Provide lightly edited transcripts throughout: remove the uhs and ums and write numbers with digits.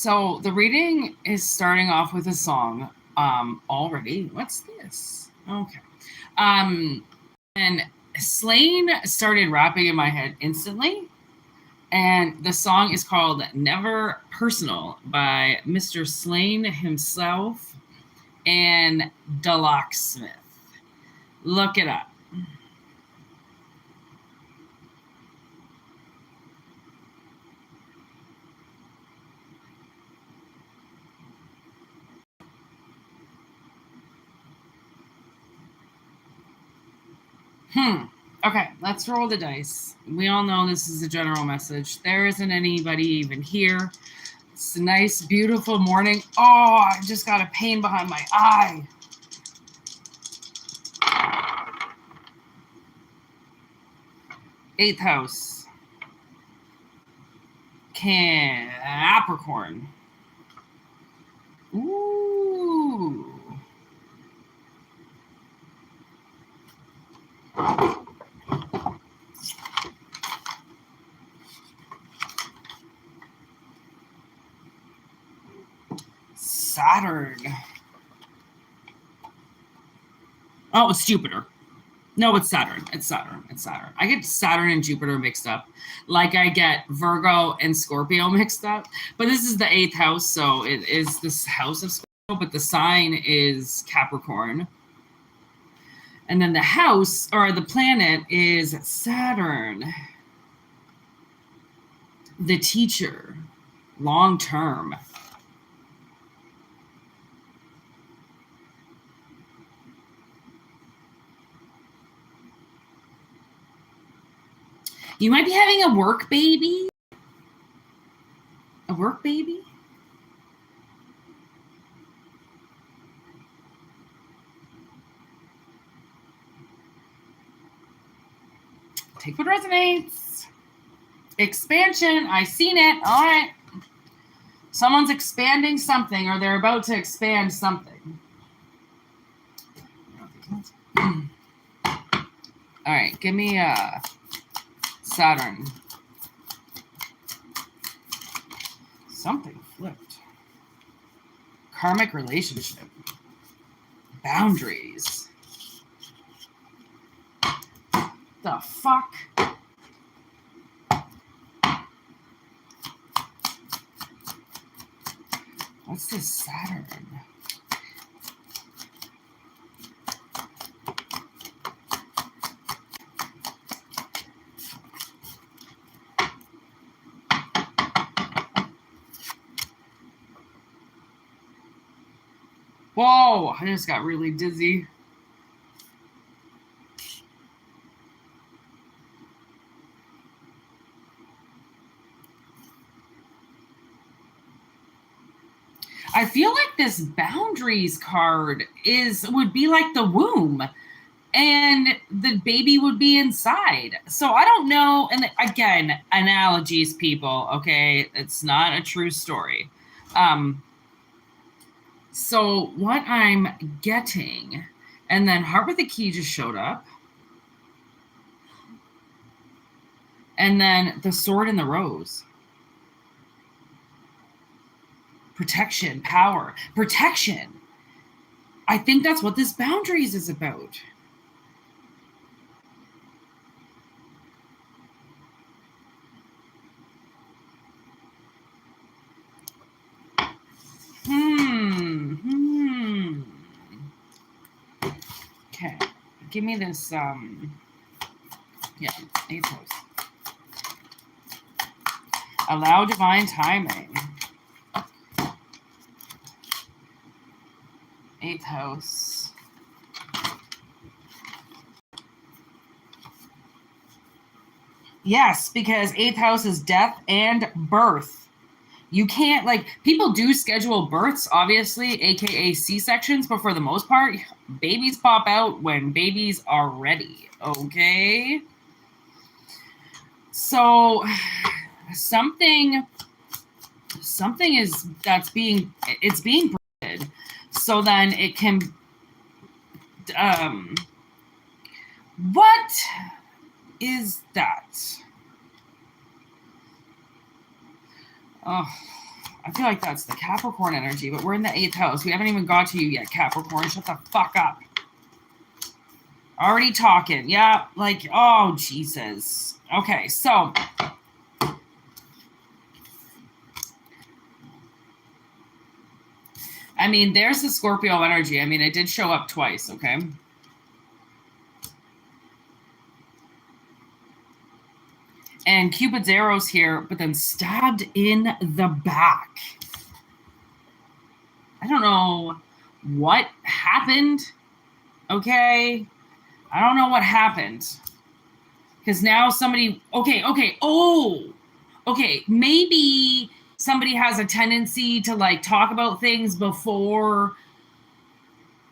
So the reading is starting off with a song already. What's this? Okay. And Slain started rapping in my head instantly. And the song is called Never Personal by Mr. Slain himself and Delocksmith. Look it up. Okay, let's roll the dice. We all know this is a general message. There isn't anybody even here. It's a nice, beautiful morning. Oh, I just got a pain behind my eye. Eighth house. Capricorn. Ooh. Saturn. Oh, it's Jupiter. No, it's Saturn. It's Saturn. It's Saturn. I get Saturn and Jupiter mixed up. Like I get Virgo and Scorpio mixed up. But this is the eighth house, so it is this house of Scorpio, but the sign is Capricorn. And then the house, or the planet, is Saturn. The teacher. Long term. You might be having a work baby. A work baby? Take what resonates. Expansion. I seen it. All right. Someone's expanding something, or they're about to expand something. All right. Give me Saturn. Something flipped. Karmic relationship. Boundaries. The fuck? What's this Saturn? Whoa, I just got really dizzy. I feel like this boundaries card would be like the womb, and the baby would be inside. So I don't know. And again, analogies, people. Okay, it's not a true story. So what I'm getting, and then Heart with the Key just showed up, and then the Sword and the Rose. Protection, power, protection. I think that's what this boundaries is about. Okay, give me this, eighth house. Allow divine timing. Eighth house. Yes, because eighth house is death and birth. You can't, like, people do schedule births, obviously, aka C-sections, but for the most part, babies pop out when babies are ready, okay? So something is being birthed, so then it can what is that? Oh, I feel like that's the Capricorn energy, but we're in the 8th house. We haven't even got to you yet, Capricorn. Shut the fuck up. Already talking. Yeah, like, oh, Jesus. Okay, so. I mean, there's the Scorpio energy. I mean, it did show up twice, okay? And Cupid's arrows here, but then stabbed in the back. I don't know what happened, okay? I don't know what happened. Because now somebody, okay, maybe somebody has a tendency to like talk about things before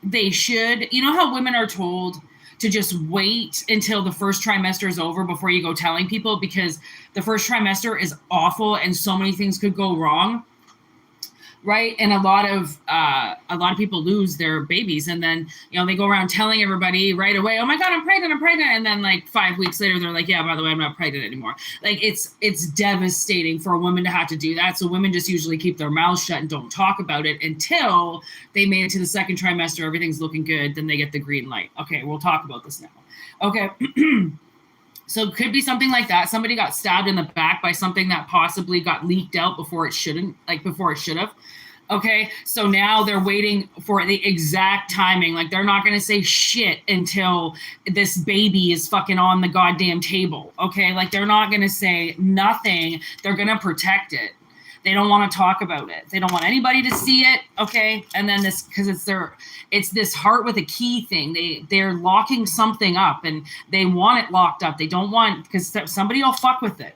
they should. You know how women are told to just wait until the first trimester is over before you go telling people, because the first trimester is awful and so many things could go wrong, right? And a lot of people lose their babies, and then they go around telling everybody right away, oh my god, I'm pregnant, and then like 5 weeks later they're like, yeah, by the way, I'm not pregnant anymore. Like it's devastating for a woman to have to do that. So women just usually keep their mouths shut and don't talk about it until they made it to the second trimester, everything's looking good, then they get the green light. Okay, we'll talk about this now. Okay. So it could be something like that. Somebody got stabbed in the back by something that possibly got leaked out before it should have. Okay, so now they're waiting for the exact timing. Like, they're not going to say shit until this baby is fucking on the goddamn table. Okay, like, they're not going to say nothing. They're going to protect it. They don't want to talk about it. They don't want anybody to see it. Okay, and then this, because it's this heart with a key thing. They're locking something up, and they want it locked up. They don't want, because somebody will fuck with it.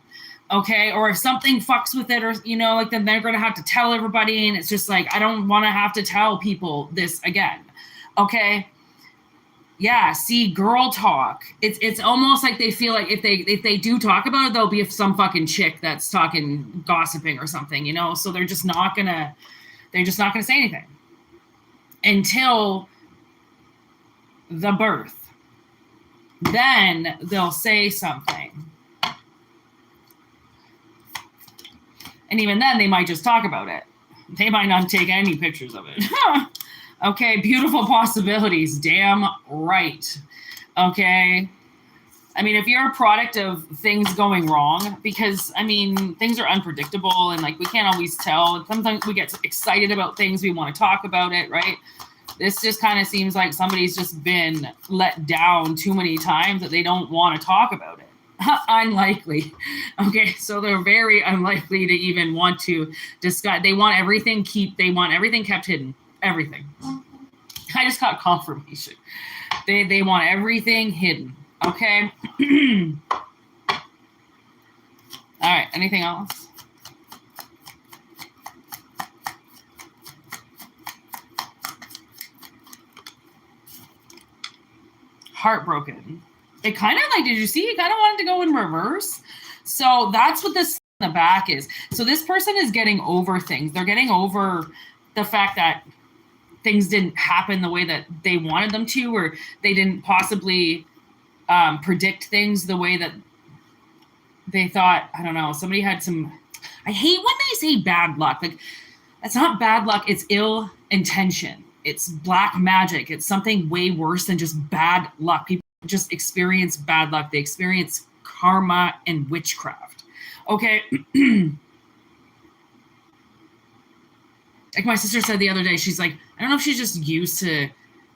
Okay, or if something fucks with it, or like, then they're gonna have to tell everybody, and it's just like, I don't want to have to tell people this again. Okay. Yeah, see, girl talk. It's almost like they feel like if they do talk about it, there'll be some fucking chick that's talking gossiping or something, so they're just not gonna say anything until the birth. Then they'll say something. And even then they might just talk about it. They might not take any pictures of it. Okay, beautiful possibilities. Damn right. Okay. I mean, if you're a product of things going wrong, because, I mean, things are unpredictable and, like, we can't always tell. Sometimes we get excited about things. We want to talk about it, right? This just kind of seems like somebody's just been let down too many times that they don't want to talk about it. Unlikely. Okay, so they're very unlikely to even want to discuss. They want everything kept hidden. Everything. I just got confirmation. They want everything hidden. Okay. All right. Anything else? Heartbroken. It kind of like, did you see? It kind of wanted to go in reverse. So that's what this in the back is. So this person is getting over things. They're getting over the fact that things didn't happen the way that they wanted them to, or they didn't possibly predict things the way that they thought. I don't know. Somebody had some, I hate when they say bad luck. Like, that's not bad luck. It's ill intention. It's black magic. It's something way worse than just bad luck. People just experience bad luck. They experience karma and witchcraft. Okay. Like my sister said the other day, she's like, I don't know if she's just used to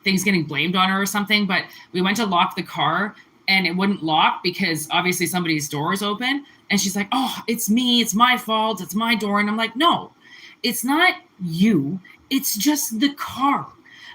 things getting blamed on her or something, but we went to lock the car and it wouldn't lock because obviously somebody's door is open. And she's like, oh, it's me. It's my fault. It's my door. And I'm like, no, it's not you. It's just the car.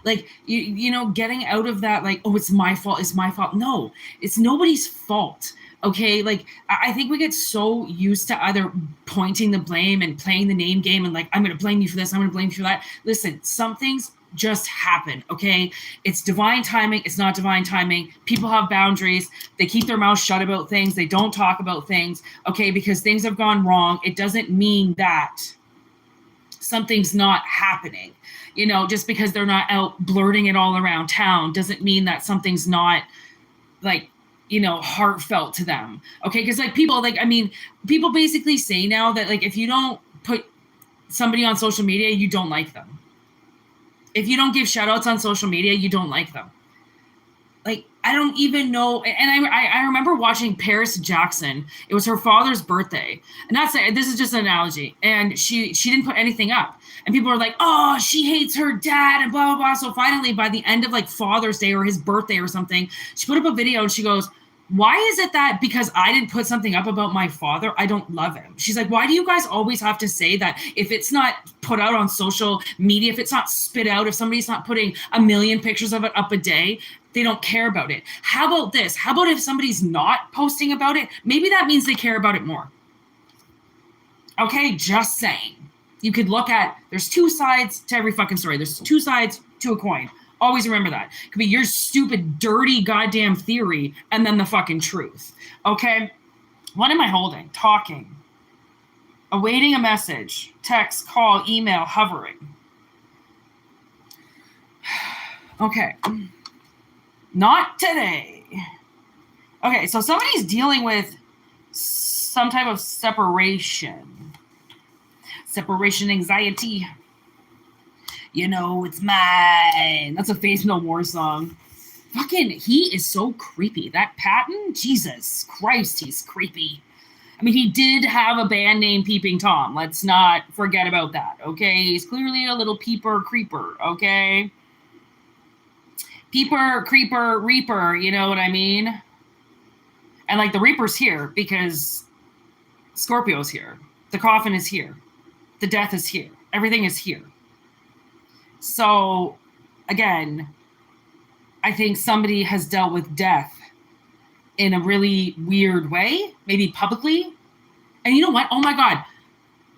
Like, getting out of that, like, oh, it's my fault. It's my fault. No, it's nobody's fault. Okay, like, I think we get so used to either pointing the blame and playing the name game and like, I'm going to blame you for this, I'm going to blame you for that. Listen, some things just happen, okay? It's divine timing. It's not divine timing. People have boundaries. They keep their mouth shut about things. They don't talk about things, okay? Because things have gone wrong. It doesn't mean that something's not happening. Just because they're not out blurting it all around town doesn't mean that something's not, like, heartfelt to them. Okay. Cause like people basically say now that like, if you don't put somebody on social media, you don't like them. If you don't give shout outs on social media, you don't like them. Like, I don't even know. And I remember watching Paris Jackson. It was her father's birthday. And this is just an analogy. And she didn't put anything up. And people are like, oh, she hates her dad and blah, blah, blah. So finally, by the end of like Father's Day or his birthday or something, she put up a video and she goes, why is it that because I didn't put something up about my father, I don't love him? She's like, why do you guys always have to say that if it's not put out on social media, if it's not spit out, if somebody's not putting a million pictures of it up a day, they don't care about it? How about this? How about if somebody's not posting about it? Maybe that means they care about it more. Okay, just saying. You could look at, there's two sides to every fucking story. There's two sides to a coin. Always remember that. It could be your stupid, dirty, goddamn theory and then the fucking truth. Okay? What am I holding? Talking. Awaiting a message. Text, call, email, hovering. Okay. Not today. Okay, so somebody's dealing with some type of separation. Separation anxiety. You know, it's mine. That's a Faith No More song. Fucking, he is so creepy. That Patton, Jesus Christ, he's creepy. I mean, he did have a band named Peeping Tom. Let's not forget about that, okay? He's clearly a little peeper creeper, okay? Peeper, creeper, reaper, you know what I mean? And like the Reaper's here because Scorpio's here. The coffin is here. The death is here. Everything is here. So, again, I think somebody has dealt with death in a really weird way, maybe publicly. And you know what? Oh my God.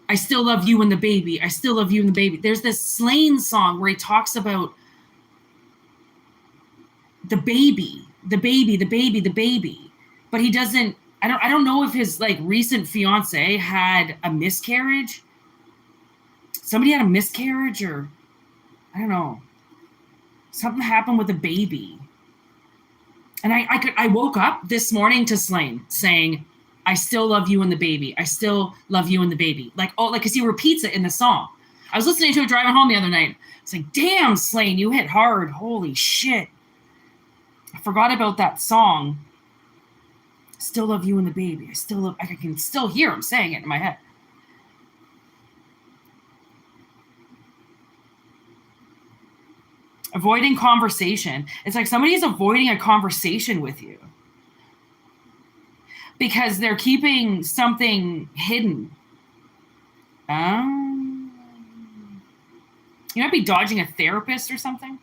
I still love you and the baby. I still love you and the baby. There's this Slain song where he talks about the baby. But he doesn't, I don't know if his like recent fiance had a miscarriage. Somebody had a miscarriage or I don't know. Something happened with the baby. And I woke up this morning to Slain saying, I still love you and the baby. I still love you and the baby. Like, oh, like, cause he repeats it in the song. I was listening to it driving home the other night. It's like, damn, Slain, you hit hard. Holy shit. I forgot about that song. Still love you and the baby. I can still hear him saying it in my head. Avoiding conversation. It's like somebody is avoiding a conversation with you because they're keeping something hidden. You might be dodging a therapist or something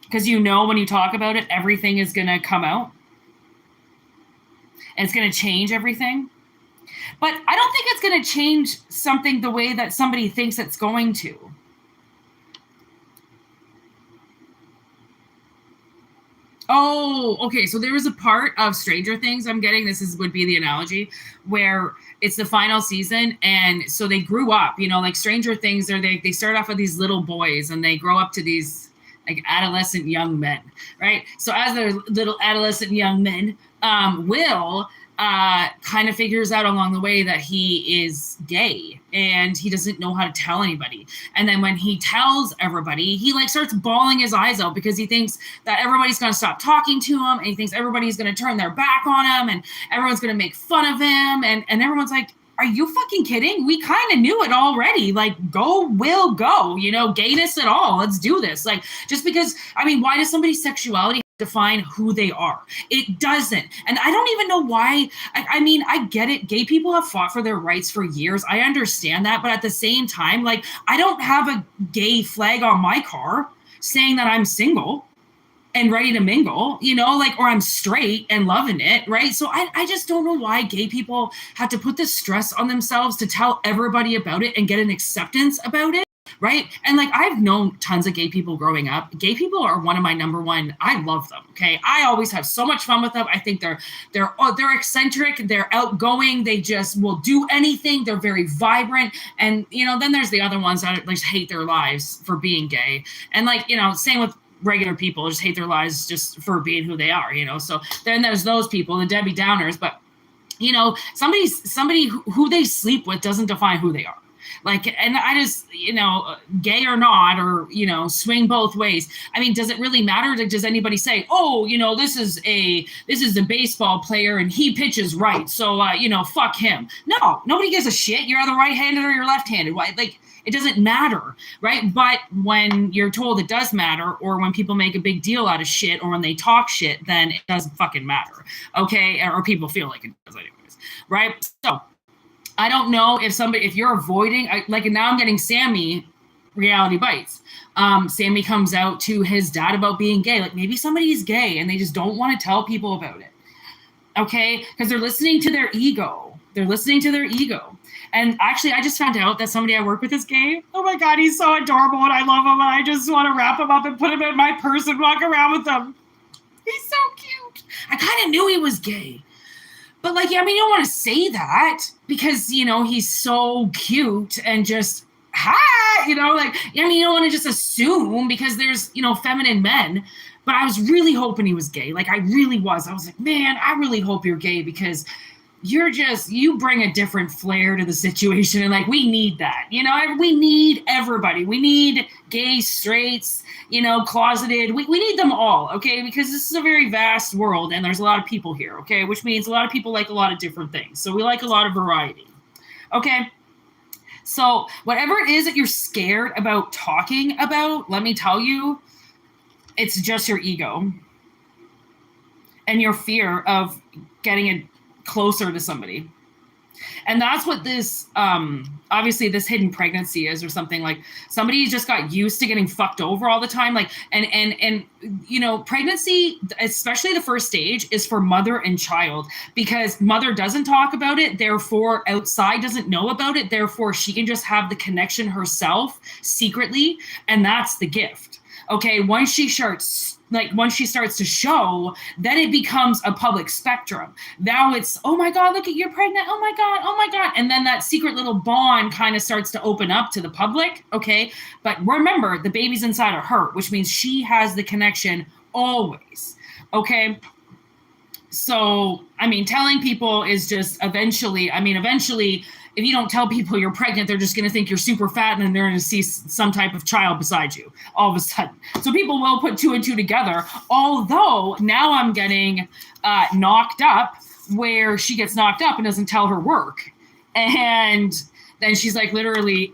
because you know when you talk about it, everything is going to come out and it's going to change everything. But I don't think it's going to change something the way that somebody thinks it's going to. Oh, okay. So there was a part of Stranger Things I'm getting, would be the analogy, where it's the final season. And so they grew up, you know, like Stranger Things, they start off with these little boys and they grow up to these like adolescent young men, right? So as they're little adolescent young men, Will kind of figures out along the way that he is gay and he doesn't know how to tell anybody. And then when he tells everybody, he like starts bawling his eyes out because he thinks that everybody's going to stop talking to him and he thinks everybody's going to turn their back on him and everyone's going to make fun of him. And everyone's like, are you fucking kidding? We kind of knew it already. Like, go, Will, go, you know, gayness at all. Let's do this. Like, just because, I mean, why does somebody's sexuality define who they are? It doesn't. And I don't even know why. I mean, I get it. Gay people have fought for their rights for years. I understand that. But at the same time, like, I don't have a gay flag on my car saying that I'm single and ready to mingle, you know, like, or I'm straight and loving it, right? So I just don't know why gay people have to put this stress on themselves to tell everybody about it and get an acceptance about it, right? And like, I've known tons of gay people growing up. Gay people are one of my number one. I love them, okay? I always have so much fun with them. I think they're eccentric, they're outgoing, they just will do anything. They're very vibrant. And, you know, then there's the other ones that like hate their lives for being gay. And like, you know, same with regular people, just hate their lives just for being who they are, you know? So then there's those people, the Debbie Downers, but you know, somebody who they sleep with doesn't define who they are. Like, and I just, you know, gay or not, or, you know, swing both ways. I mean, does it really matter? Does anybody say, oh, you know, this is a baseball player and he pitches right, so you know, fuck him? No, nobody gives a shit. You're either right-handed or you're left-handed. Why? Like, it doesn't matter, right? But when you're told it does matter, or when people make a big deal out of shit, or when they talk shit, then it doesn't fucking matter, okay? Or people feel like it does anyways, right? So I don't know if you're avoiding, like, now I'm getting Sammy reality bites. Sammy comes out to his dad about being gay. Like, maybe somebody's gay and they just don't want to tell people about it. Okay? Because they're listening to their ego. And actually, I just found out that somebody I work with is gay. Oh my God, he's so adorable and I love him. And I just want to wrap him up and put him in my purse and walk around with him. He's so cute. I kind of knew he was gay. But, like, I mean, you don't want to say that because, you know, he's so cute and just, hi, you know, like, I mean, you don't want to just assume because there's, you know, feminine men. But I was really hoping he was gay. Like, I really was. I was like, man, I really hope you're gay because you bring a different flair to the situation. And, like, we need that. You know, we need everybody. We need gay, straights, you know, closeted. We need them all, okay? Because this is a very vast world and there's a lot of people here, okay? Which means a lot of people like a lot of different things. So we like a lot of variety, okay? So whatever it is that you're scared about talking about, let me tell you, it's just your ego and your fear of getting it closer to somebody. And that's what this, obviously this hidden pregnancy is, or something. Like, somebody just got used to getting fucked over all the time. Like, and you know, pregnancy, especially the first stage, is for mother and child, because mother doesn't talk about it. Therefore, outside doesn't know about it. Therefore, she can just have the connection herself secretly. And that's the gift. Okay. Once she starts to show, then it becomes a public spectrum. Now it's, oh my God, look at, you're pregnant. Oh my God. And then that secret little bond kind of starts to open up to the public. Okay. But remember, the baby's inside of her, which means she has the connection always. Okay. So, I mean, telling people is just eventually, if you don't tell people you're pregnant, they're just going to think you're super fat and then they're going to see some type of child beside you all of a sudden. So people will put two and two together. Although now I'm getting knocked up, where she gets knocked up and doesn't tell her work. And then she's like literally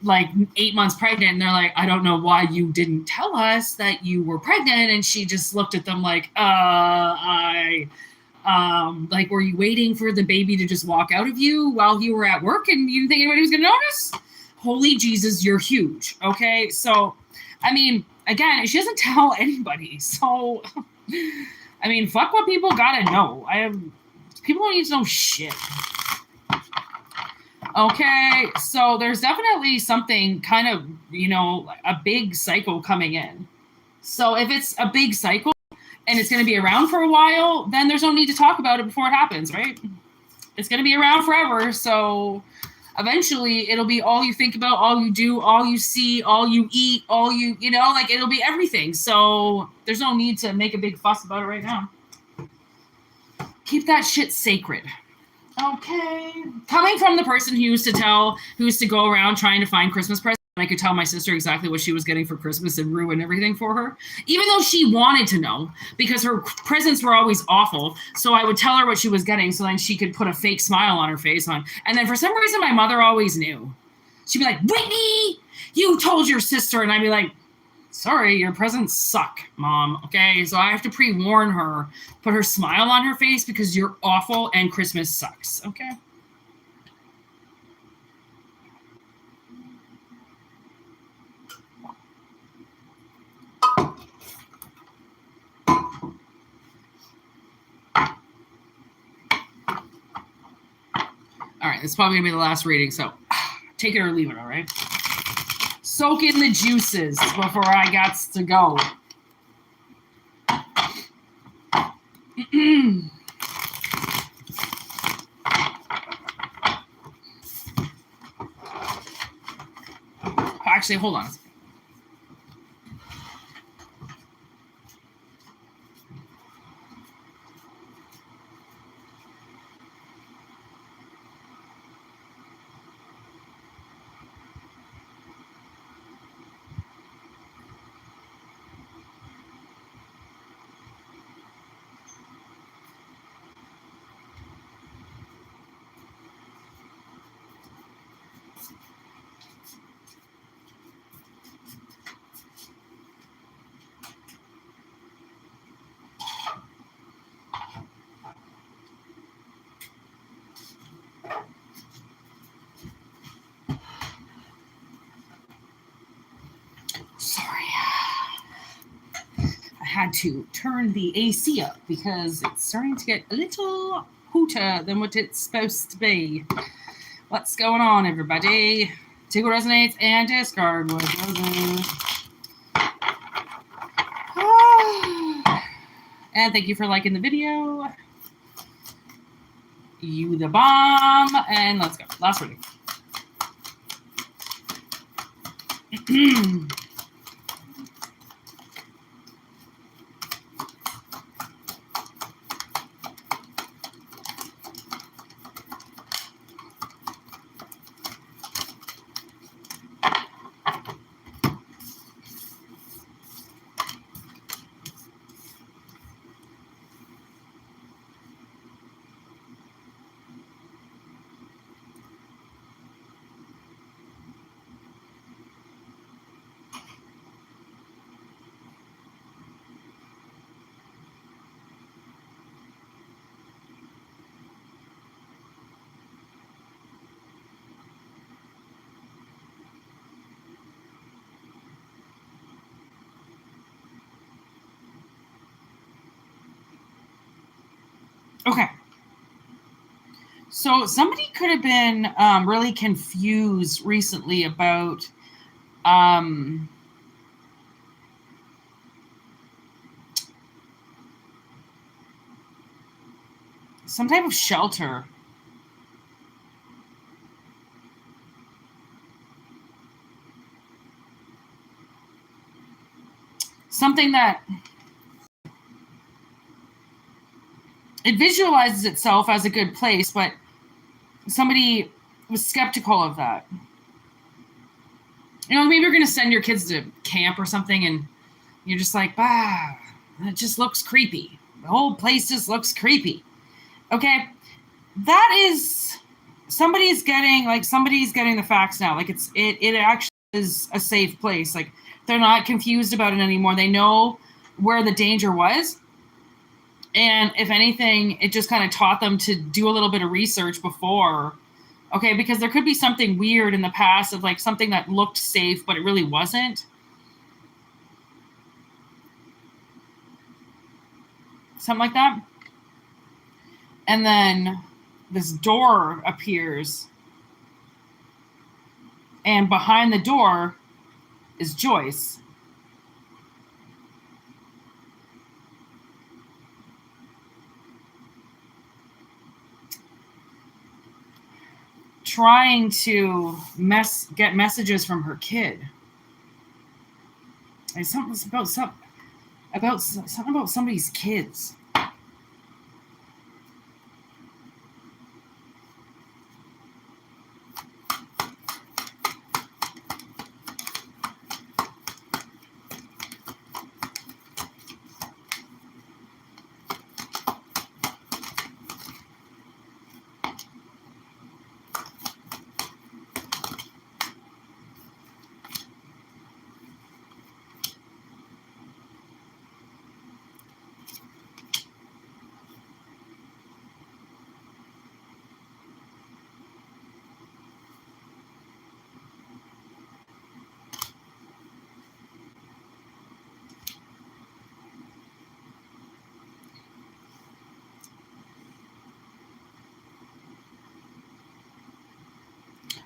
like 8 months pregnant. And they're like, I don't know why you didn't tell us that you were pregnant. And she just looked at them like, like, were you waiting for the baby to just walk out of you while you were at work and you didn't think anybody was going to notice? Holy Jesus, you're huge. Okay. So, I mean, again, she doesn't tell anybody. So, I mean, fuck what people got to know. People don't need to know shit. Okay. So there's definitely something kind of, you know, a big cycle coming in. So if it's a big cycle, and it's going to be around for a while, then there's no need to talk about it before it happens, right? It's going to be around forever. So eventually it'll be all you think about, all you do, all you see, all you eat, all you know, like, it'll be everything. So there's no need to make a big fuss about it right now. Keep that shit sacred. Okay. Coming from the person who used to go around trying to find Christmas presents, I could tell my sister exactly what she was getting for Christmas and ruin everything for her, even though she wanted to know, because her presents were always awful. So I would tell her what she was getting, so then she could put a fake smile on her face. And then for some reason, my mother always knew. She'd be like, Whitney, you told your sister. And I'd be like, sorry, your presents suck, Mom. Okay, so I have to pre-warn her, put her smile on her face because you're awful and Christmas sucks. Okay. All right, it's probably going to be the last reading, so take it or leave it, all right? Soak in the juices before I got to go. Actually, hold on. had to turn the AC up because it's starting to get a little hooter than what it's supposed to be. What's going on, everybody? Take what resonates and discard what doesn't. And thank you for liking the video. You the bomb. And let's go. Last reading. Okay. So somebody could have been really confused recently about some type of shelter. Something that it visualizes itself as a good place, but somebody was skeptical of that. You know, maybe you're going to send your kids to camp or something, and you're just like, it just looks creepy. The whole place just looks creepy. Okay, that is somebody's getting the facts now. Like it actually is a safe place. Like they're not confused about it anymore. They know where the danger was. And if anything, it just kind of taught them to do a little bit of research before. Okay, because there could be something weird in the past of like something that looked safe, but it really wasn't. Something like that. And then this door appears. And behind the door is Joyce. Trying to get messages from her kid. And something about somebody's kids.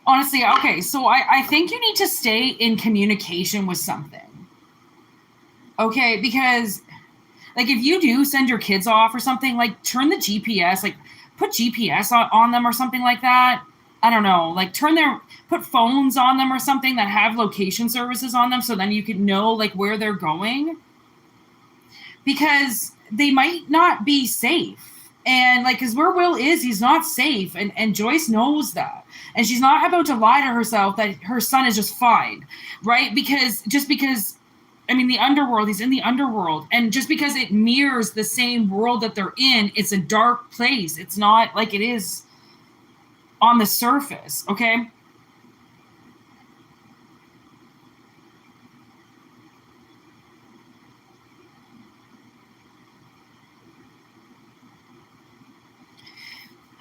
Honestly, okay, so I think you need to stay in communication with something. Okay, because like if you do send your kids off or something, like turn the GPS, like put GPS on them or something like that. I don't know, like put phones on them or something that have location services on them so then you can know like where they're going. Because they might not be safe. And like, because where Will is, he's not safe. And Joyce knows that. And she's not about to lie to herself that her son is just fine, right? Because I mean, the underworld, he's in the underworld. And just because it mirrors the same world that they're in, it's a dark place. It's not like it is on the surface, okay?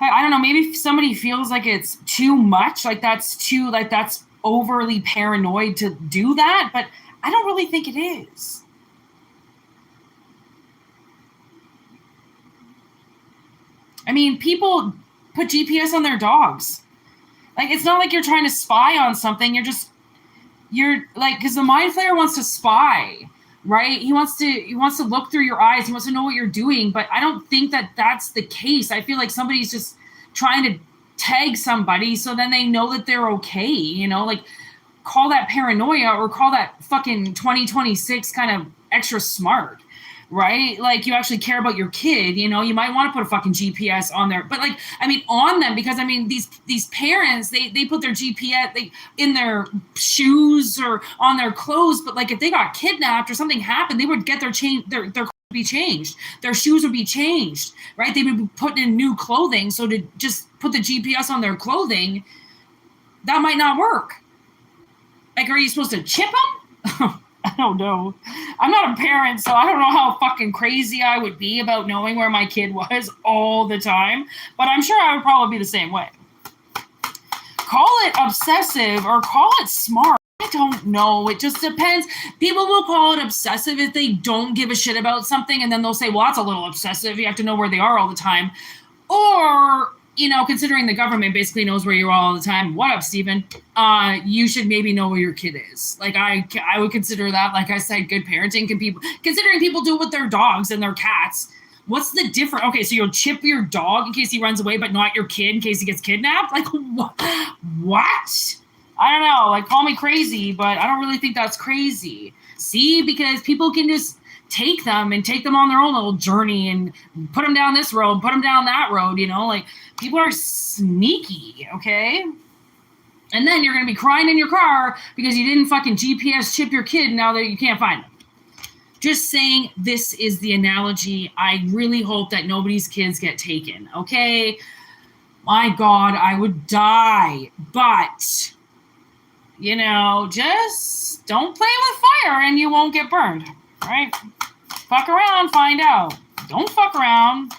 I don't know, maybe somebody feels like it's too much, like that's overly paranoid to do that, but I don't really think it is. I mean, people put GPS on their dogs. Like, it's not like you're trying to spy on something. You're like, because the mind flayer wants to spy, right? He wants to look through your eyes. He wants to know what you're doing. But I don't think that that's the case. I feel like somebody's just trying to tag somebody so then they know that they're okay, you know, like call that paranoia or call that fucking 2026 kind of extra smart, right? Like you actually care about your kid, you know, you might want to put a fucking GPS on there, but like, I mean, on them, because I mean, these parents, they put their GPS in their shoes or on their clothes, but like if they got kidnapped or something happened, they would get their be changed, their shoes would be changed, right? They would be putting in new clothing. So to just put the GPS on their clothing, that might not work. Like, are you supposed to chip them? I don't know. I'm not a parent, so I don't know how fucking crazy I would be about knowing where my kid was all the time, but I'm sure I would probably be the same way. Call it obsessive or call it smart. I don't know. It just depends. People will call it obsessive if they don't give a shit about something, and then they'll say, well, that's a little obsessive. You have to know where they are all the time. Or, you know, considering the government basically knows where you are all the time. What up, Stephen? You should maybe know where your kid is. Like, I would consider that, like I said, good parenting. Considering people do it with their dogs and their cats. What's the difference? Okay, so you'll chip your dog in case he runs away, but not your kid in case he gets kidnapped? Like, what? I don't know, like, call me crazy, but I don't really think that's crazy. See, because people can just take them on their own little journey and put them down this road, put them down that road, you know, like, people are sneaky, okay? And then you're going to be crying in your car because you didn't fucking GPS chip your kid now that you can't find them. Just saying, this is the analogy. I really hope that nobody's kids get taken, okay? My God, I would die, but... you know, just don't play with fire and you won't get burned, right? Fuck around, find out. Don't fuck around.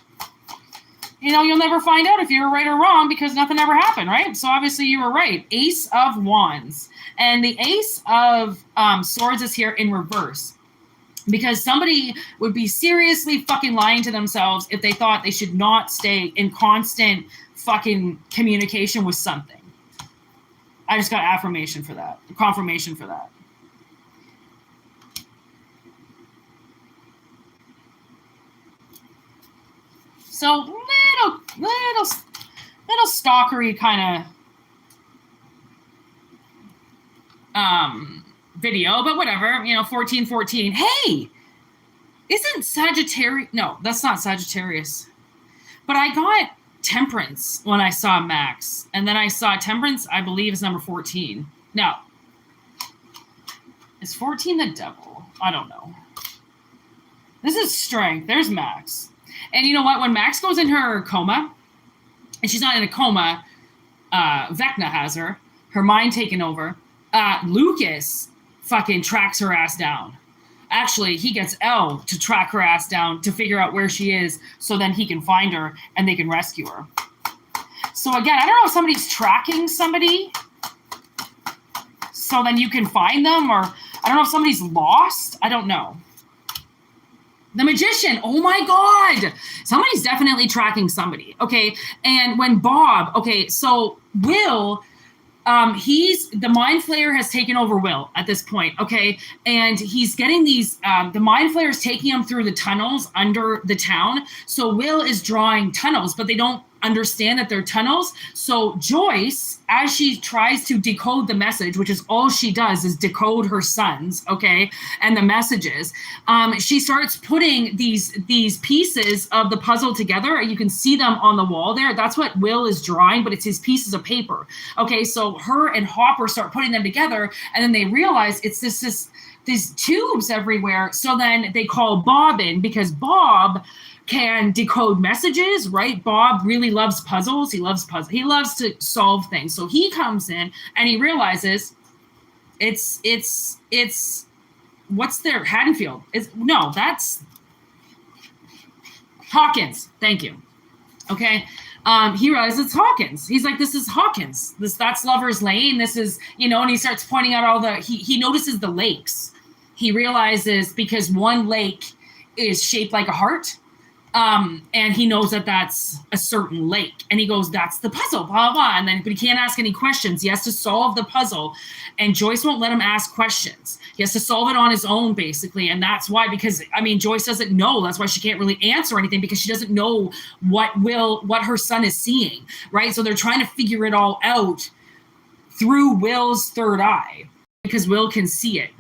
You know, you'll never find out if you were right or wrong because nothing ever happened, right? So obviously you were right. Ace of Wands. And the Ace of Swords is here in reverse because somebody would be seriously fucking lying to themselves if they thought they should not stay in constant fucking communication with something. I just got confirmation for that. So little stalkery kind of video, but whatever. You know, 1414. Hey, isn't Sagittarius? No, that's not Sagittarius. But I got Temperance when I saw Max, and then I saw Temperance, I believe, is number 14. No, is 14 the devil? I don't know. This is Strength. There's Max. And you know what? When Max goes in her coma, and she's not in a coma, Vecna has her mind taken over. Lucas fucking tracks her ass down. Actually, he gets Elle to track her ass down to figure out where she is so then he can find her and they can rescue her. So again, I don't know if somebody's tracking somebody so then you can find them, or I don't know if somebody's lost. I don't know. The Magician. Oh my God. Somebody's definitely tracking somebody. Okay. And when Bob, okay, so Will... the Mind Flayer has taken over Will at this point, okay? And he's getting these, the Mind Flayer is taking him through the tunnels under the town. So Will is drawing tunnels, but they don't understand that they're tunnels. So Joyce, as she tries to decode the message, which is all she does is decode her sons, okay, and the messages, she starts putting these pieces of the puzzle together. You can see them on the wall there. That's what Will is drawing, but it's his pieces of paper. Okay, so her and Hopper start putting them together, and then they realize it's these tubes everywhere. So then they call Bob in because Bob can decode messages, right? Bob really loves puzzles. He loves to solve things. So he comes in and he realizes it's what's there? Haddonfield. That's Hawkins. Thank you. Okay. He realizes it's Hawkins. He's like, this is Hawkins. That's Lover's Lane. This is, and he starts pointing out he notices the lakes. He realizes because one lake is shaped like a heart, And he knows that that's a certain lake. And he goes, that's the puzzle, blah, blah, blah. And then, but he can't ask any questions. He has to solve the puzzle. And Joyce won't let him ask questions. He has to solve it on his own, basically. And that's why, because, I mean, Joyce doesn't know. That's why she can't really answer anything, because she doesn't know what her son is seeing, right? So they're trying to figure it all out through Will's third eye, because Will can see it.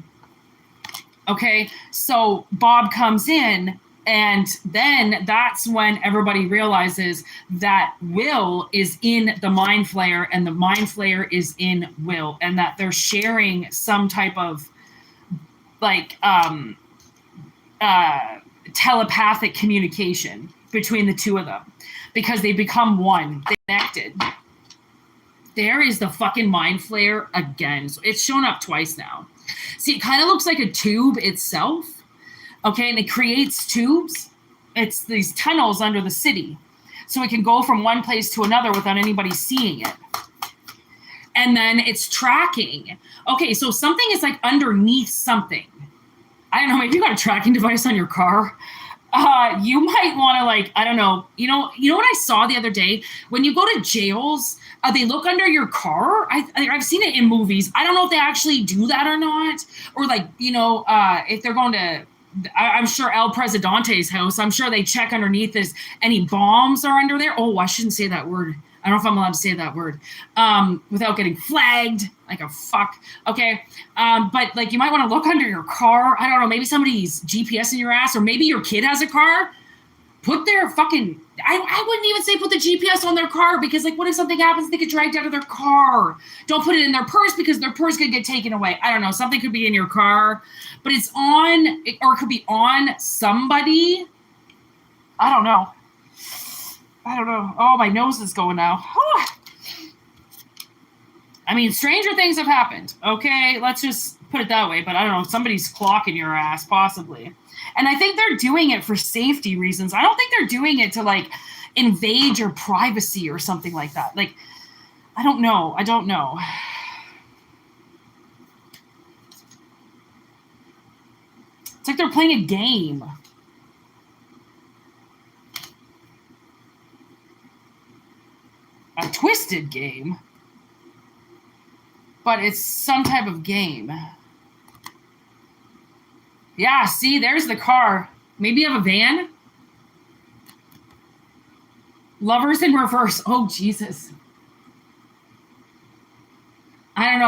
Okay, so Bob comes in, and then that's when everybody realizes that Will is in the Mind Flayer and the Mind Flayer is in Will, and that they're sharing some type of like telepathic communication between the two of them, because they become one. They're connected. There is the fucking Mind Flayer again. So it's shown up twice now. See, it kind of looks like a tube itself. Okay, and it creates tubes. It's these tunnels under the city. So it can go from one place to another without anybody seeing it. And then it's tracking. Okay, so something is like underneath something. I don't know, maybe you got a tracking device on your car. You might want to, like, I don't know. You know what I saw the other day? When you go to jails, they look under your car. I've seen it in movies. I don't know if they actually do that or not. Or like, if they're going to, I'm sure El Presidente's house, I'm sure they check underneath this. Any bombs are under there. Oh, I shouldn't say that word. I don't know if I'm allowed to say that word without getting flagged like a fuck. Okay. But like, you might want to look under your car. I don't know. Maybe somebody's GPS in your ass, or maybe your kid has a car. Put their fucking, I wouldn't even say put the GPS on their car, because like, what if something happens? They get dragged out of their car. Don't put it in their purse, because their purse could get taken away. I don't know. Something could be in your car, but it's on, or it could be on somebody. I don't know. Oh, my nose is going now. I mean, stranger things have happened. Okay, let's just put it that way. But I don't know, somebody's clocking your ass, possibly. And I think they're doing it for safety reasons. I don't think they're doing it to, like, invade your privacy or something like that. Like, I don't know. It's like they're playing a game. A twisted game. But it's some type of game. Yeah, see, there's the car. Maybe you have a van? Lovers in reverse. Oh, Jesus. I don't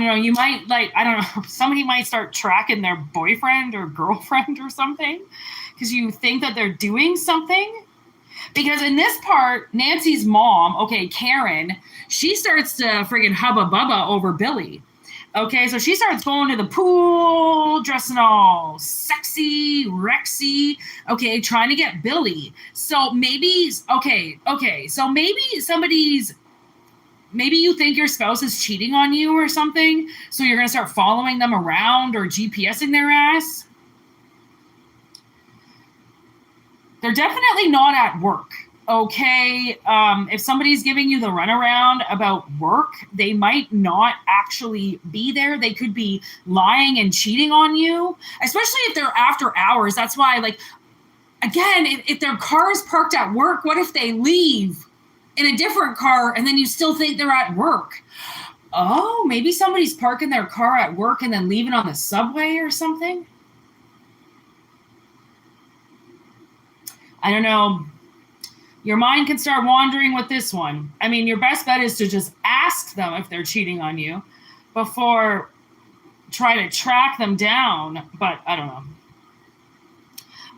know. You might, like, I don't know. Somebody might start tracking their boyfriend or girlfriend or something, because you think that they're doing something. Because in this part, Nancy's mom, okay, Karen, she starts to friggin' hubba bubba over Billy. Okay, so she starts going to the pool, dressing all sexy, rexy, okay, trying to get Billy. So maybe, so maybe you think your spouse is cheating on you or something, so you're going to start following them around or GPSing their ass. They're definitely not at work, okay? If somebody's giving you the runaround about work, they might not actually be there. They could be lying and cheating on you, especially if they're after hours. That's why, like, again, if their car is parked at work, what if they leave in a different car and then you still think they're at work? Oh, maybe somebody's parking their car at work and then leaving on the subway or something? I don't know. Your mind can start wandering with this one. I mean, your best bet is to just ask them if they're cheating on you before trying to track them down. But I don't know.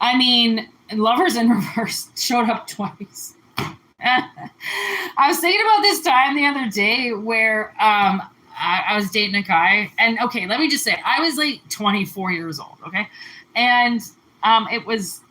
I mean, Lovers in Reverse showed up twice. I was thinking about this time the other day where I was dating a guy. And okay, let me just say, I was like 24 years old, okay? And it was...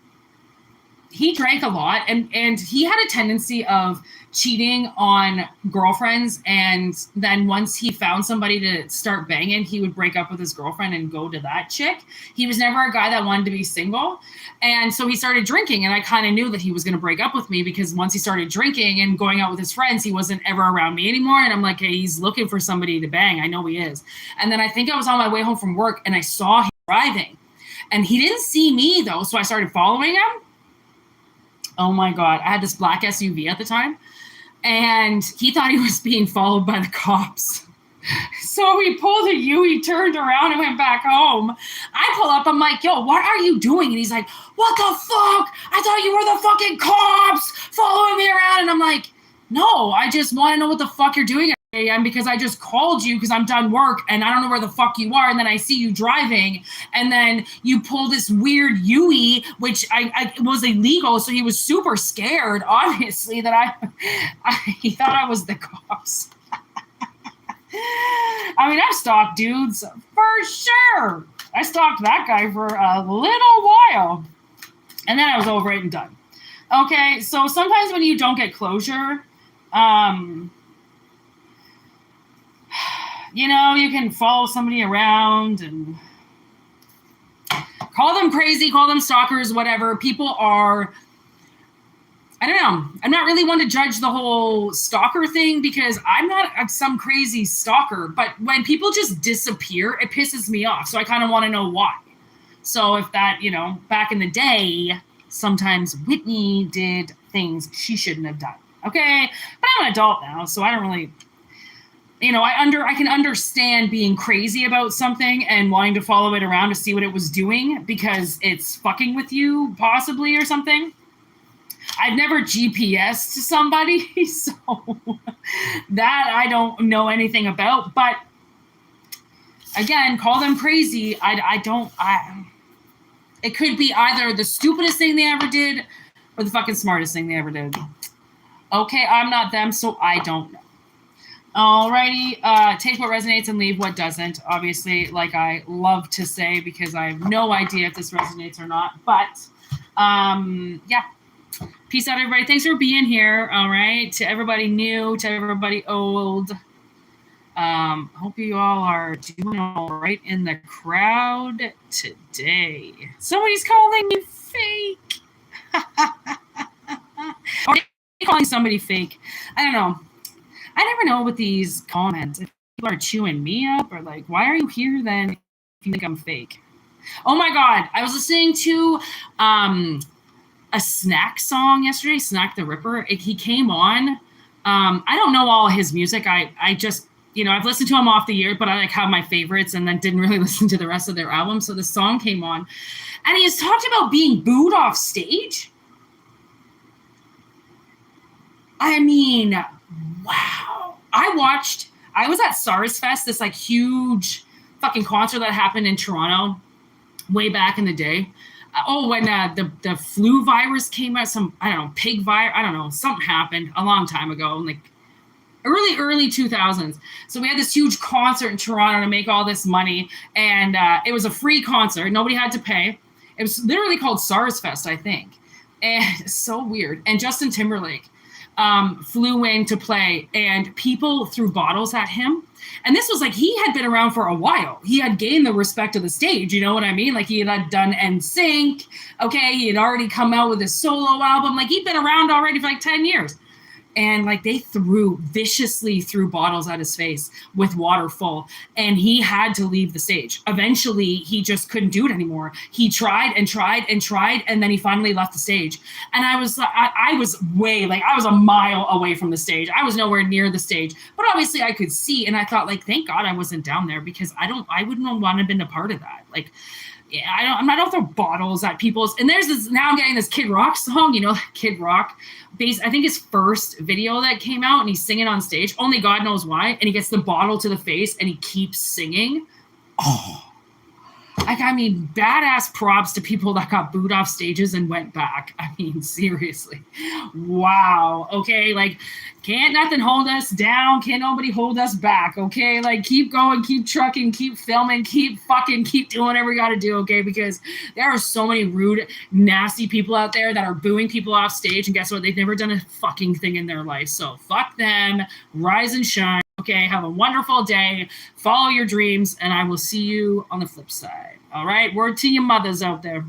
He drank a lot, and he had a tendency of cheating on girlfriends, and then once he found somebody to start banging, he would break up with his girlfriend and go to that chick. He was never a guy that wanted to be single, and so he started drinking, and I kind of knew that he was going to break up with me, because once he started drinking and going out with his friends, he wasn't ever around me anymore, and I'm like, hey, he's looking for somebody to bang. I know he is. And then I think I was on my way home from work, and I saw him driving. And he didn't see me though, so I started following him. Oh my God. I had this black SUV at the time, and he thought he was being followed by the cops. So he pulled a U, he turned around and went back home. I pull up, I'm like, yo, what are you doing? And he's like, what the fuck? I thought you were the fucking cops following me around. And I'm like, no, I just want to know what the fuck you're doing at 8 a.m. because I just called you because I'm done work and I don't know where the fuck you are. And then I see you driving, and then you pull this weird UE, which I was illegal. So he was super scared, obviously, that he thought I was the cops. I mean, I've stalked dudes for sure. I stalked that guy for a little while, and then I was over it and done. Okay, so sometimes when you don't get closure, you know, you can follow somebody around and call them crazy, call them stalkers, whatever. People are, I don't know. I'm not really one to judge the whole stalker thing because I'm not some crazy stalker. But when people just disappear, it pisses me off. So I kind of want to know why. So if that, you know, back in the day, sometimes Whitney did things she shouldn't have done. Okay. But I'm an adult now, so I don't really, you know, I can understand being crazy about something and wanting to follow it around to see what it was doing because it's fucking with you possibly or something. I've never GPSed to somebody, so that I don't know anything about. But again, call them crazy. It could be either the stupidest thing they ever did or the fucking smartest thing they ever did. Okay, I'm not them, so I don't know. Alrighty, take what resonates and leave what doesn't. Obviously, like I love to say, because I have no idea if this resonates or not. But yeah. Peace out, everybody. Thanks for being here. All right. To everybody new, to everybody old. Hope you all are doing all right in the crowd today. Somebody's calling me fake. Or calling somebody fake. I don't know. I never know with these comments. If people are chewing me up or like, why are you here then if you think I'm fake? Oh my God. I was listening to a Snack song yesterday, Snack the Ripper. He came on. I don't know all his music. I just, you know, I've listened to him off the year, but I like have my favorites and then didn't really listen to the rest of their album. So the song came on and he has talked about being booed off stage. I mean, wow. I was at SARS Fest, this like huge fucking concert that happened in Toronto way back in the day. When the flu virus came out, pig virus, I don't know, something happened a long time ago, like early 2000s. So we had this huge concert in Toronto to make all this money, and it was a free concert. Nobody had to pay. It was literally called SARS Fest, I think. And it's so weird. And Justin Timberlake flew in to play, and people threw bottles at him. And this was like, he had been around for a while. He had gained the respect of the stage. You know what I mean? Like he had done NSYNC. Okay. He had already come out with his solo album. Like he'd been around already for like 10 years. And like they viciously threw bottles at his face with water full, and he had to leave the stage. Eventually he just couldn't do it anymore. He tried and tried and tried, and then he finally left the stage. And I was I was a mile away from the stage. I was nowhere near the stage, but obviously I could see, and I thought like, thank God I wasn't down there, because I wouldn't want to have been a part of that. Like, yeah, I'm not out there bottles at people's. And there's this, now I'm getting this Kid Rock song, you know, Kid Rock I think his first video that came out, and he's singing on stage, only God knows why. And he gets the bottle to the face and he keeps singing. Oh, like, I mean, badass props to people that got booed off stages and went back. I mean, seriously. Wow. Okay. Like, can't nothing hold us down. Can't nobody hold us back. Okay. Like, keep going, keep trucking, keep filming, keep doing whatever we got to do. Okay. Because there are so many rude, nasty people out there that are booing people off stage. And guess what? They've never done a fucking thing in their life. So fuck them. Rise and shine. Okay, have a wonderful day. Follow your dreams, and I will see you on the flip side. All right, word to your mothers out there.